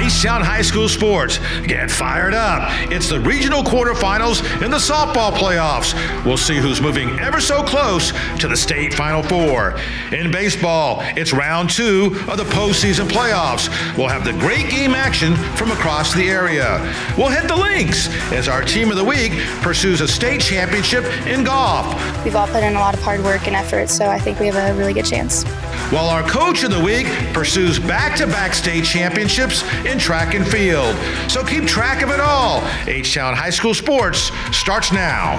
H-Town High School sports. Get fired up. It's the regional quarterfinals in the softball playoffs. We'll see who's moving ever so close to the state Final Four. In baseball, it's round 2 of the postseason playoffs. We'll have the great game action from across the area. We'll hit the links as our team of the week pursues a state championship in golf. We've all put in a lot of hard work and effort, so I think we have a really good chance. While our coach of the week pursues back-to-back state championships in track and field. So keep track of it all. H-Town High School Sports starts now.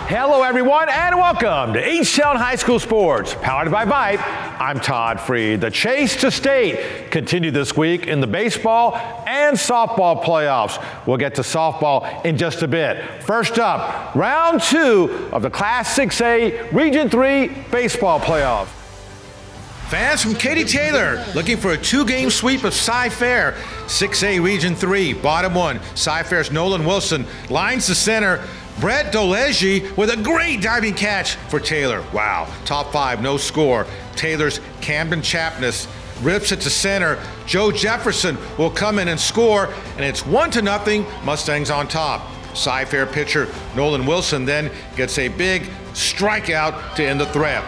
Hello everyone and welcome to H-Town High School Sports, powered by Vipe. I'm Todd Freed. The chase to state continued this week in the baseball and softball playoffs. We'll get to softball in just a bit. First up, round 2 of the Class 6A Region 3 baseball playoffs. Fans from Katy Taylor looking for a 2-game sweep of Cy-Fair. 6A Region 3, bottom 1. Cy-Fair's Nolan Wilson lines the center. Brett Dolegi with a great diving catch for Taylor. Wow, top 5, no score. Taylor's Camden Chapness rips it to center. Joe Jefferson will come in and score, and it's 1-0, Mustangs on top. Cy-Fair pitcher Nolan Wilson then gets a big strikeout to end the threat.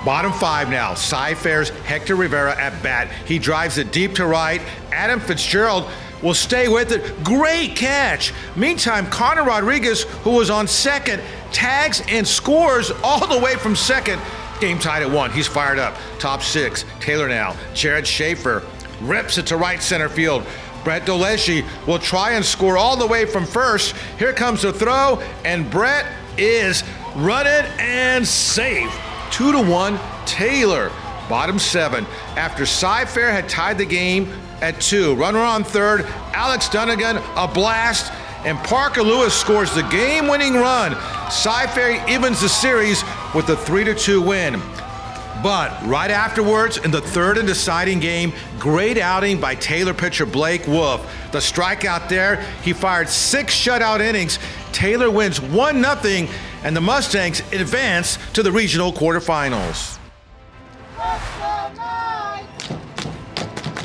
Bottom 5 now, Cy-Fair's Hector Rivera at bat. He drives it deep to right. Adam Fitzgerald will stay with it. Great catch. Meantime, Connor Rodriguez, who was on second, tags and scores all the way from second. Game tied at 1. He's fired up. Top 6. Taylor now. Jared Schaefer rips it to right center field. Brett Dolegi will try and score all the way from first. Here comes the throw, and Brett is running and safe. 2-1 Taylor. Bottom 7. After Cy-Fair had tied the game at 2. Runner on third, Alex Dunnigan, a blast, and Parker Lewis scores the game-winning run. Cy-Fair evens the series with a 3-2 win. But right afterwards, in the third and deciding game, great outing by Taylor pitcher Blake Wolf. The strikeout there, he fired 6 shutout innings. Taylor wins 1-0, and the Mustangs advance to the regional quarterfinals.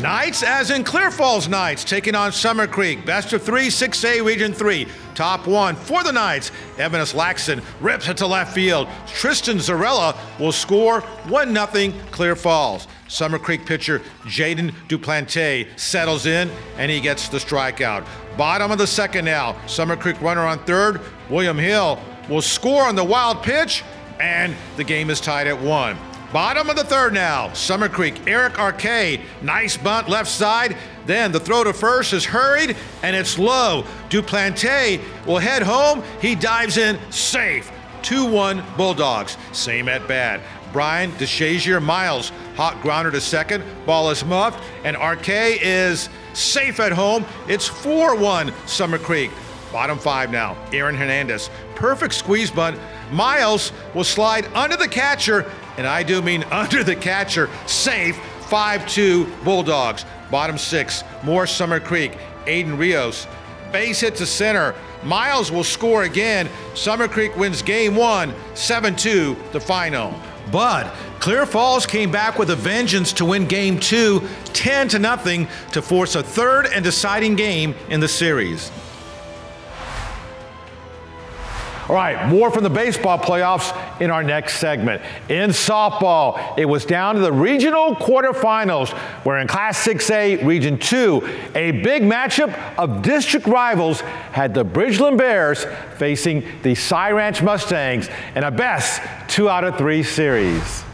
Knights, as in Clear Falls Knights, taking on Summer Creek. Best of 3, 6A Region 3. Top 1 for the Knights. Evanes Laxton rips it to left field. Tristan Zarella will score 1-0 Clear Falls. Summer Creek pitcher Jaden Duplantier settles in, and he gets the strikeout. Bottom of the second now. Summer Creek runner on third. William Hill will score on the wild pitch, and the game is tied at 1. Bottom of the third now, Summer Creek, Eric Arcade, nice bunt left side, then the throw to first is hurried, and it's low. Duplantier will head home, he dives in, safe. 2-1 Bulldogs, same at bat. Brian DeShazier Miles, hot grounder to second, ball is muffed, and Arcade is safe at home. It's 4-1 Summer Creek. Bottom 5 now, Aaron Hernandez, perfect squeeze bunt. Miles will slide under the catcher, and I do mean under the catcher, safe, 5-2 Bulldogs. Bottom 6, more Summer Creek, Aiden Rios, base hit to center. Miles will score again. Summer Creek wins game 1, 7-2 the final. But Clear Falls came back with a vengeance to win game 2, 10-0, to force a third and deciding game in the series. All right, more from the baseball playoffs in our next segment. In softball, it was down to the regional quarterfinals, where in Class 6A Region 2, a big matchup of district rivals had the Bridgeland Bears facing the Cy Ranch Mustangs in a best 2 out of 3 series.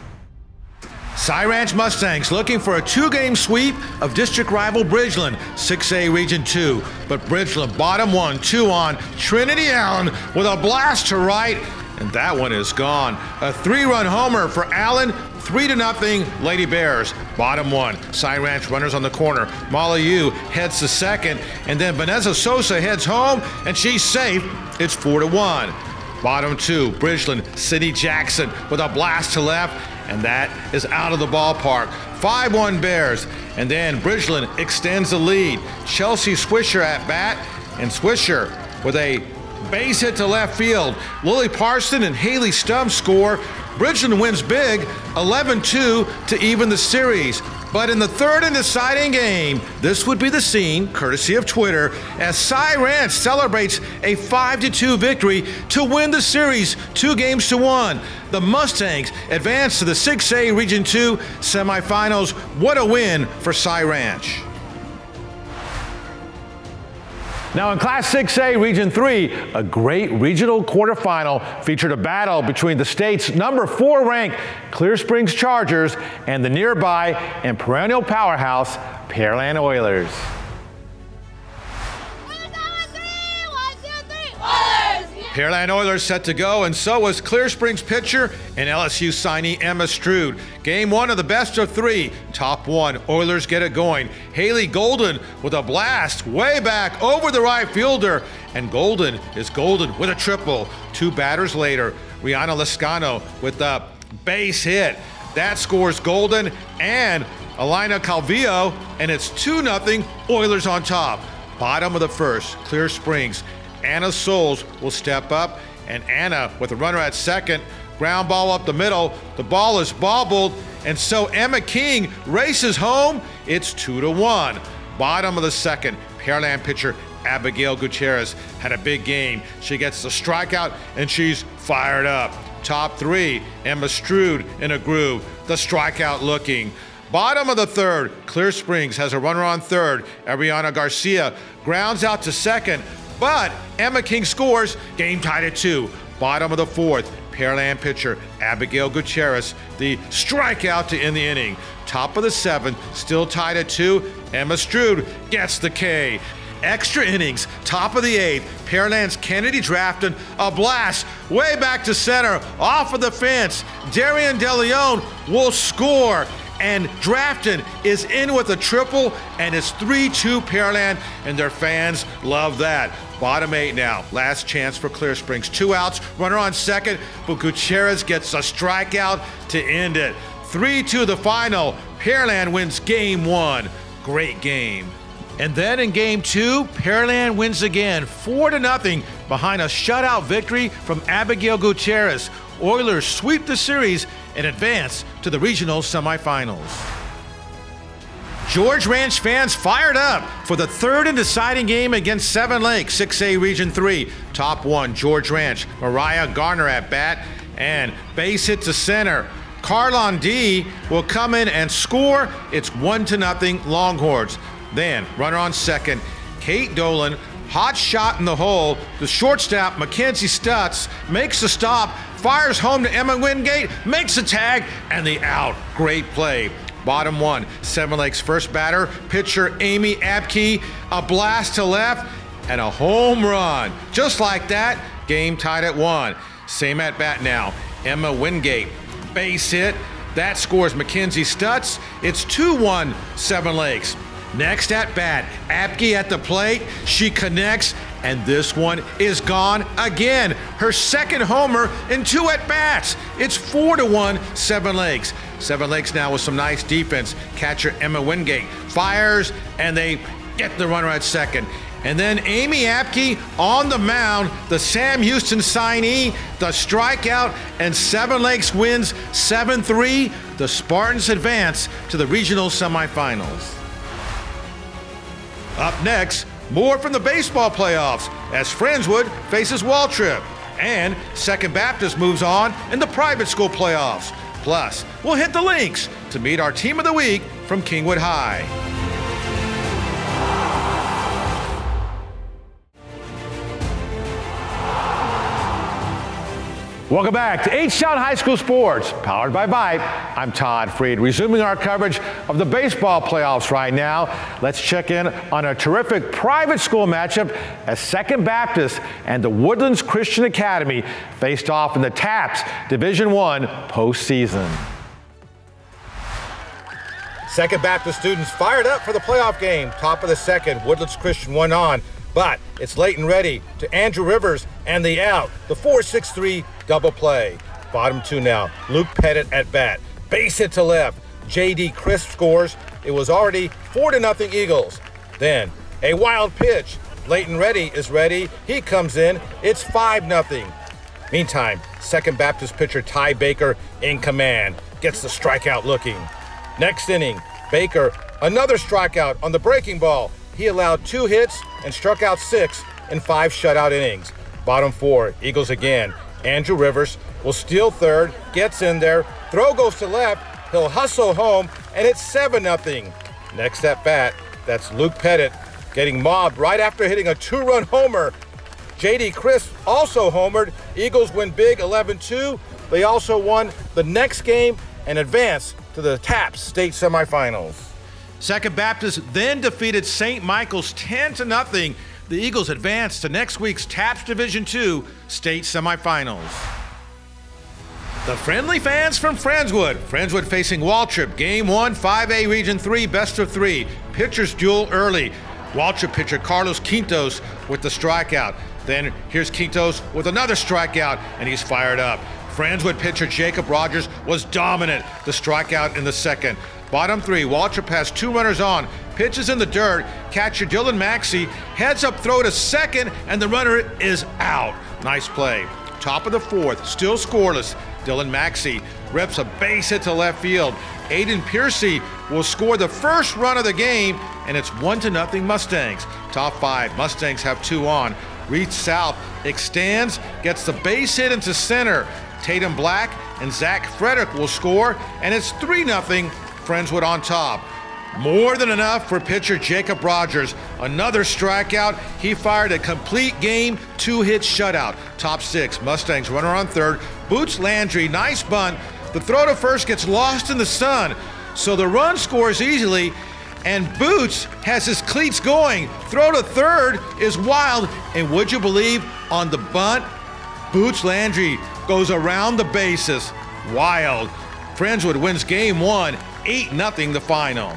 Cy Ranch Mustangs looking for a 2-game sweep of district rival Bridgeland, 6A Region 2. But Bridgeland bottom 1, 2 on. Trinity Allen with a blast to right, and that one is gone. A 3-run homer for Allen, 3-0 Lady Bears. Bottom 1, Cy Ranch runners on the corner. Molly Yu heads to second, and then Vanessa Sosa heads home, and she's safe. It's 4-1. Bottom 2, Bridgeland, Sydney Jackson with a blast to left, and that is out of the ballpark. 5-1 Bears, and then Bridgeland extends the lead. Chelsea Swisher at bat, and Swisher with a Base hit to left field. Lily Parson and Haley Stubbs score. Bridgeland wins big, 11-2 to even the series. But in the third and deciding game, this would be the scene, courtesy of Twitter, as Cy Ranch celebrates a 5-2 victory to win the series 2-1. The Mustangs advance to the 6A Region 2 semifinals. What a win for Cy Ranch. Now in Class 6A Region 3, a great regional quarterfinal featured a battle between the state's number 4 ranked Clear Springs Chargers and the nearby and perennial powerhouse Pearland Oilers. Pearland Oilers set to go, and so was Clear Springs pitcher and LSU signee Emma Stroud. Game 1 of the best of 3. Top 1, Oilers get it going. Haley Golden with a blast way back over the right fielder. And Golden is golden with a triple. 2 batters later, Rihanna Lascano with the base hit. That scores Golden and Alina Calvillo, and it's 2-0 Oilers on top. Bottom of the first, Clear Springs. Anna Souls will step up, and Anna with a runner at second. Ground ball up the middle. The ball is bobbled, and so Emma King races home. It's 2-1. Bottom of the second, Pearland pitcher Abigail Gutierrez had a big game. She gets the strikeout, and she's fired up. Top 3, Emma Stroud in a groove. The strikeout looking. Bottom of the third, Clear Springs has a runner on third. Ariana Garcia grounds out to second, but Emma King scores. Game tied at 2. Bottom of the fourth, Pearland pitcher Abigail Gutierrez, the strikeout to end the inning. Top of the seventh, still tied at 2. Emma Stroud gets the K. Extra innings, top of the 8th, Pearland's Kennedy Drafton, a blast way back to center, off of the fence. Darian DeLeon will score, and Drafton is in with a triple, and it's 3-2 Pearland, and their fans love that. Bottom 8 now, last chance for Clear Springs. 2 outs, runner on second, but Gutierrez gets a strikeout to end it. 3-2 the final. Pearland wins game 1. Great game. And then in game 2, Pearland wins again, 4-0 behind a shutout victory from Abigail Gutierrez. Oilers sweep the series and advance to the regional semifinals. George Ranch fans fired up for the third and deciding game against Seven Lakes, 6A Region 3. Top 1, George Ranch. Mariah Garner at bat, and base hit to center. Carlon D will come in and score. It's 1-0 Longhorns. Then, runner on second, Kate Dolan, hot shot in the hole. The shortstop, Mackenzie Stutz, makes the stop, fires home to Emma Wingate, makes the tag, and the out. Great play. Bottom 1, Seven Lakes first batter, pitcher Amy Abke, a blast to left, and a home run. Just like that, game tied at 1. Same at bat now, Emma Wingate, base hit. That scores Mackenzie Stutz. It's 2-1 Seven Lakes. Next at bat, Abke at the plate. She connects, and this one is gone again. Her second homer in 2 at-bats. It's 4-1 Seven Lakes. Seven Lakes now with some nice defense. Catcher Emma Wingate fires, and they get the runner at second. And then Amy Abke on the mound, the Sam Houston signee, the strikeout, and Seven Lakes wins 7-3. The Spartans advance to the regional semifinals. Up next, more from the baseball playoffs as Friendswood faces WALTRIP, and Second Baptist moves on in the private school playoffs. Plus, we'll hit the links to meet our team of the week from Kingwood High. Welcome back to H-Town High School Sports, powered by Byte. I'm Todd Freed, resuming our coverage of the baseball playoffs right now. Let's check in on a terrific private school matchup as Second Baptist and the Woodlands Christian Academy faced off in the TAPS Division I postseason. Second Baptist students fired up for the playoff game. Top of the second, Woodlands Christian won on, but it's late and ready to Andrew Rivers and the out. The 4-6-3 double play. Bottom 2 now, Luke Pettit at bat. Base hit to left. J.D. Crisp scores. It was already 4-0 Eagles. Then a wild pitch. Leighton Reddy is ready. He comes in. It's 5-0. Meantime, Second Baptist pitcher Ty Baker in command. Gets the strikeout looking. Next inning, Baker, another strikeout on the breaking ball. He allowed 2 hits and struck out 6 in 5 shutout innings. Bottom 4, Eagles again. Andrew Rivers will steal third, gets in there, throw goes to left, he'll hustle home, and it's 7-0. Next at bat, that's Luke Pettit getting mobbed right after hitting a 2-run homer. J.D. Crisp also homered. Eagles win big 11-2. They also won the next game and advance to the TAPS state semifinals. Second Baptist then defeated St. Michael's 10-0. The Eagles advance to next week's TAPS Division II state semifinals. The friendly fans from Friendswood. Friendswood facing WALTRIP. Game 1, 5A Region 3, best of 3. Pitchers duel early. WALTRIP pitcher Carlos Quintos with the strikeout. Then here's Quintos with another strikeout, and he's fired up. Friendswood pitcher Jacob Rogers was dominant. The strikeout in the second. Bottom 3, WALTRIP has 2 runners on. Pitches in the dirt. Catcher Dylan Maxey heads up throw to second, and the runner is out. Nice play. Top of the 4th, still scoreless. Dylan Maxey rips a base hit to left field. Aiden Piercy will score the first run of the game, and it's 1-0 Mustangs. Top 5, Mustangs have 2 on. Reed South extends, gets the base hit into center. Tatum Black and Zach Frederick will score, and it's 3-0 Friendswood on top. More than enough for pitcher Jacob Rogers. Another strikeout. He fired a complete game, 2-hit shutout. Top 6, Mustangs runner on third. Boots Landry, nice bunt. The throw to first gets lost in the sun, so the run scores easily, and Boots has his cleats going. Throw to third is wild, and would you believe, on the bunt, Boots Landry goes around the bases. Wild. Friendswood wins game 1, 8-0 the final.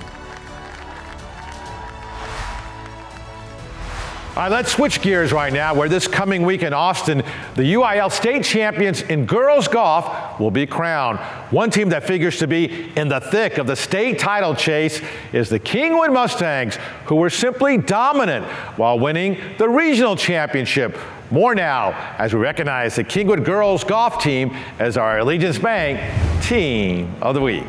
All right, let's switch gears right now, where this coming week in Austin, the UIL state champions in girls golf will be crowned. One team that figures to be in the thick of the state title chase is the Kingwood Mustangs, who were simply dominant while winning the regional championship. More now as we recognize the Kingwood girls golf team as our Allegiance Bank Team of the Week.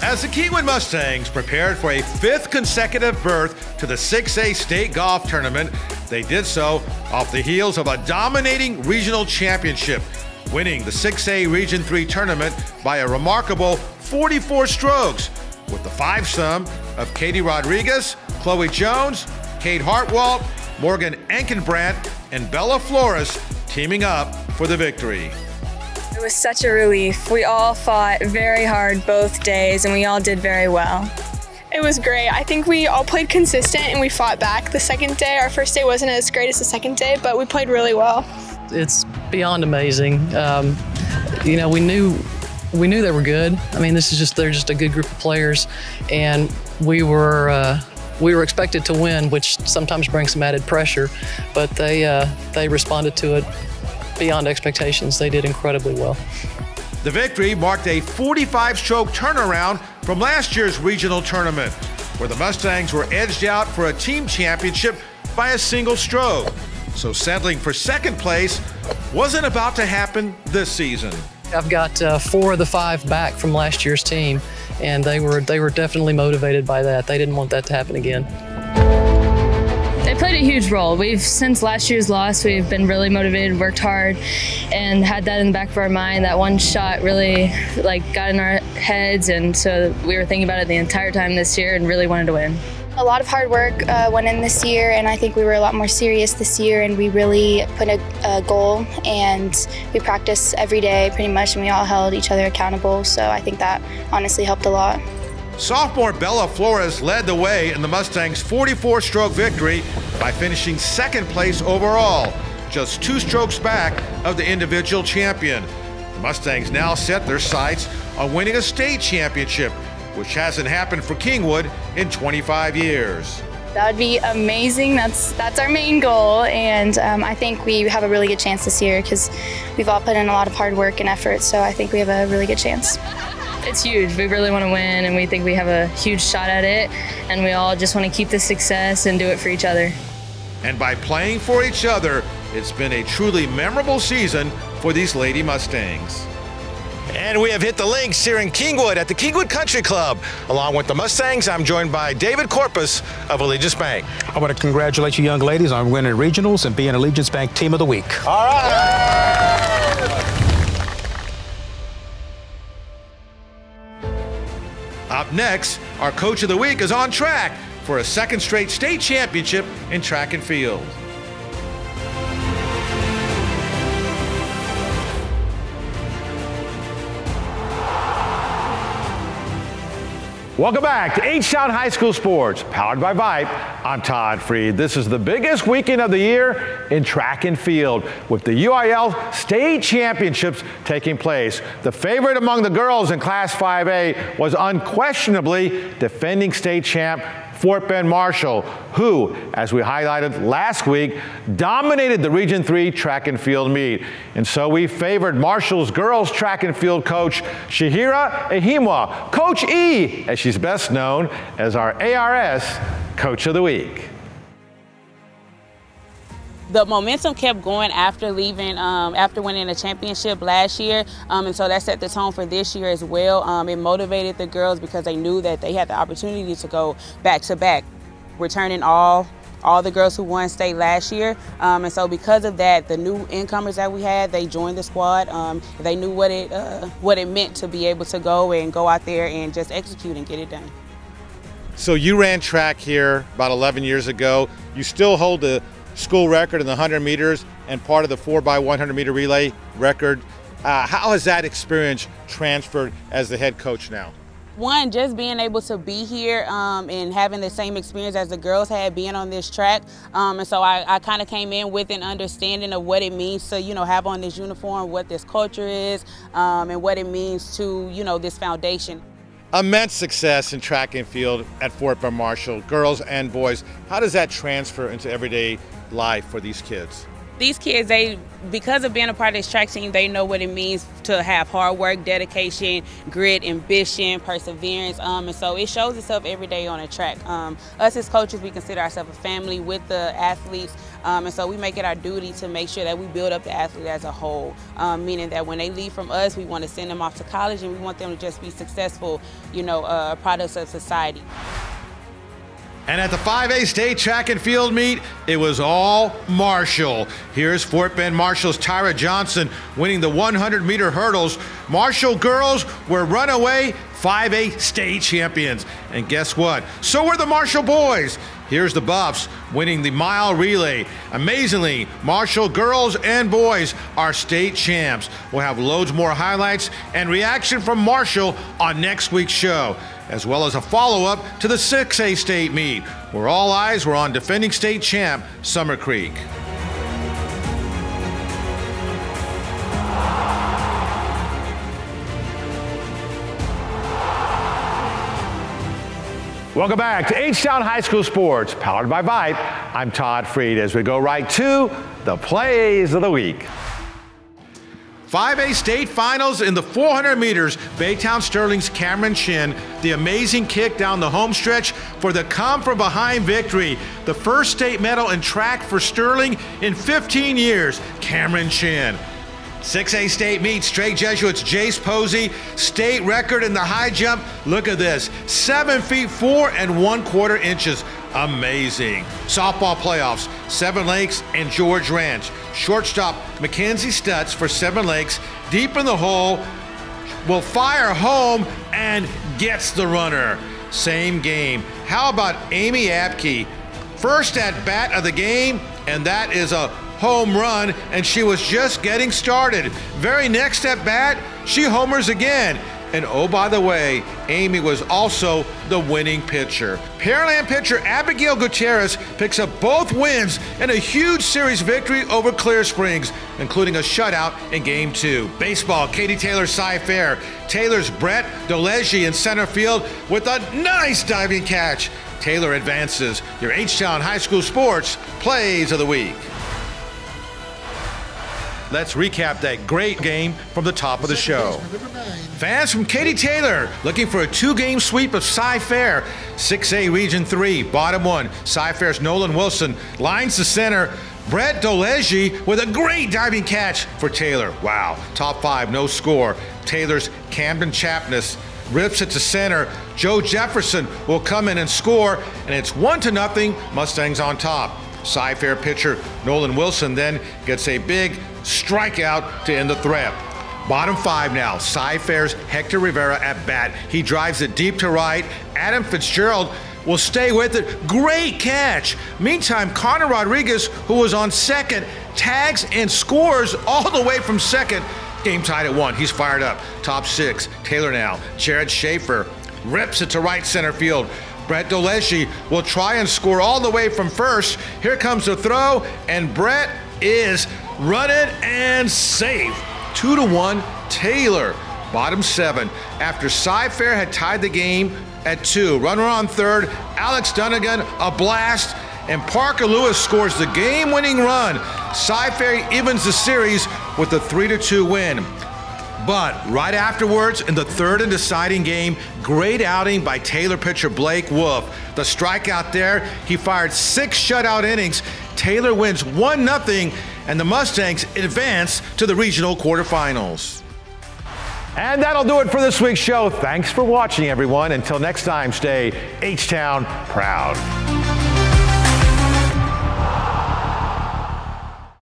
As the Kingwood Mustangs prepared for a 5th consecutive berth to the 6A state golf tournament, they did so off the heels of a dominating regional championship, winning the 6A Region 3 tournament by a remarkable 44 strokes, with the 5-some of Katie Rodriguez, Chloe Jones, Kate Hartwalt, Morgan Enkenbrandt, and Bella Flores teaming up for the victory. It was such a relief. We all fought very hard both days, and we all did very well. It was great. I think we all played consistent and we fought back the second day. Our first day wasn't as great as the second day, but we played really well. It's beyond amazing. You know, we knew they were good. I mean, they're just a good group of players, and we were expected to win, which sometimes brings some added pressure, but they responded to it beyond expectations. They did incredibly well. The victory marked a 45-stroke turnaround from last year's regional tournament, where the Mustangs were edged out for a team championship by a single stroke. So settling for second place wasn't about to happen this season. I've got 4 of the 5 back from last year's team, and they were definitely motivated by that. They didn't want that to happen again. They played a huge role. Since last year's loss, we've been really motivated, worked hard, and had that in the back of our mind. That one shot really got in our heads, and so we were thinking about it the entire time this year and really wanted to win. A lot of hard work went in this year, and I think we were a lot more serious this year, and we really put a goal, and we practiced every day pretty much, and we all held each other accountable, so I think that honestly helped a lot. Sophomore Bella Flores led the way in the Mustangs' 44-stroke victory by finishing second place overall, just 2 strokes back of the individual champion. The Mustangs now set their sights on winning a state championship, which hasn't happened for Kingwood in 25 years. That would be amazing. That's our main goal, and I think we have a really good chance this year because we've all put in a lot of hard work and effort, so I think we have a really good chance. It's huge. We really want to win, and we think we have a huge shot at it, and we all just want to keep the success and do it for each other. And by playing for each other, it's been a truly memorable season for these Lady Mustangs. And we have hit the links here in Kingwood at the Kingwood Country Club. Along with the Mustangs, I'm joined by David Corpus of Allegiance Bank. I want to congratulate you young ladies on winning regionals and being Allegiance Bank Team of the Week. All right. Up next, our Coach of the Week is on track for a second straight state championship in track and field. Welcome back to H-Town High School Sports, powered by Vipe. I'm Todd Freed. This is the biggest weekend of the year in track and field, with the UIL State Championships taking place. The favorite among the girls in Class 5A was unquestionably defending state champ Fort Bend Marshall, who, as we highlighted last week, dominated the Region 3 track and field meet. And so we favored Marshall's girls track and field coach, Shahira Ehimwa, Coach E, as she's best known as our ARS Coach of the Week. The momentum kept going after leaving, after winning a championship last year, and so that set the tone for this year as well. It motivated the girls because they knew that they had the opportunity to go back-to-back, returning all the girls who won state last year, and so because of that, the new incomers that we had, they joined the squad. They knew what it meant to be able to go out there and just execute and get it done. So you ran track here about 11 years ago. You still hold the school record in the 100 meters and part of the 4x100 meter relay record. How has that experience transferred as the head coach now? One, just being able to be here and having the same experience as the girls had being on this track. And so I kind of came in with an understanding of what it means to, have on this uniform, what this culture is, and what it means to, this foundation. Immense success in track and field at Fort Bend Marshall, girls and boys. How does that transfer into everyday life for these kids? These kids, because of being a part of this track team, they know what it means to have hard work, dedication, grit, ambition, perseverance, and so it shows itself every day on a track. Us as coaches, we consider ourselves a family with the athletes, and so we make it our duty to make sure that we build up the athlete as a whole, meaning that when they leave from us, we want to send them off to college and we want them to just be successful, products of society. And at the 5A state track and field meet, it was all Marshall. Here's Fort Bend Marshall's Tyra Johnson winning the 100-meter hurdles. Marshall girls were runaway 5A state champions. And guess what? So were the Marshall boys. Here's the Buffs winning the mile relay. Amazingly, Marshall girls and boys are state champs. We'll have loads more highlights and reaction from Marshall on next week's show, as well as a follow-up to the 6A state meet, where all eyes were on defending state champ Summer Creek. Welcome back to H-Town High School Sports, powered by Vipe. I'm Todd Freed as we go right to the plays of the week. 5A state finals in the 400 meters. Baytown Sterling's Cameron Chin, the amazing kick down the home stretch for the come-from-behind victory. The first state medal in track for Sterling in 15 years, Cameron Chin. 6A state meet, Straight Jesuits Jace Posey, state record in the high jump. Look at this, 7 feet 4 1/4 inches. Amazing. Softball playoffs, Seven Lakes and George Ranch. Shortstop Mackenzie Stutz for Seven Lakes, deep in the hole, will fire home and gets the runner. Same game. How about Amy Apke? First at bat of the game, and that is a home run, and she was just getting started. Very next at bat, she homers again. And oh, by the way, Amy was also the winning pitcher. Pearland pitcher Abigail Gutierrez picks up both wins in a huge series victory over Clear Springs, including a shutout in Game 2. Baseball, Katy Taylor Cy-Fair. Taylor's Brett Doleji in center field with a nice diving catch. Taylor advances. Your H-Town High School Sports Plays of the Week. let's recap that great game from the top of the show. Fans from Katy Taylor looking for a 2-game sweep of Cy-Fair. 6A Region 3, bottom 1. Cy-Fair's Nolan Wilson lines the center. Brett Dolegi with a great diving catch for Taylor. Wow, top 5, no score. Taylor's Camden Chapness rips it to center. Joe Jefferson will come in and score, and it's 1-0, Mustangs on top. Cy-Fair pitcher Nolan Wilson then gets a big strikeout to end the threat. Bottom 5 now, Cy-Fair's Hector Rivera at bat. He drives it deep to right. Adam Fitzgerald will stay with it. Great catch. Meantime, Connor Rodriguez, who was on second, tags and scores all the way from second. Game tied at 1. He's fired up. Top 6, Taylor now. Jared Schaefer rips it to right center field. Brett Dolegi will try and score all the way from first. Here comes the throw, and Brett is running and safe. 2-1 Taylor. Bottom 7. After Cy-Fair had tied the game at 2. Runner on third, Alex Dunnigan, a blast, and Parker Lewis scores the game-winning run. Cy-Fair evens the series with a 3-2 win. But right afterwards, in the third and deciding game, great outing by Taylor pitcher Blake Wolf. The strikeout there, he fired 6 shutout innings. Taylor wins 1-0, and the Mustangs advance to the regional quarterfinals. And that'll do it for this week's show. Thanks for watching, everyone. Until next time, stay H-Town proud.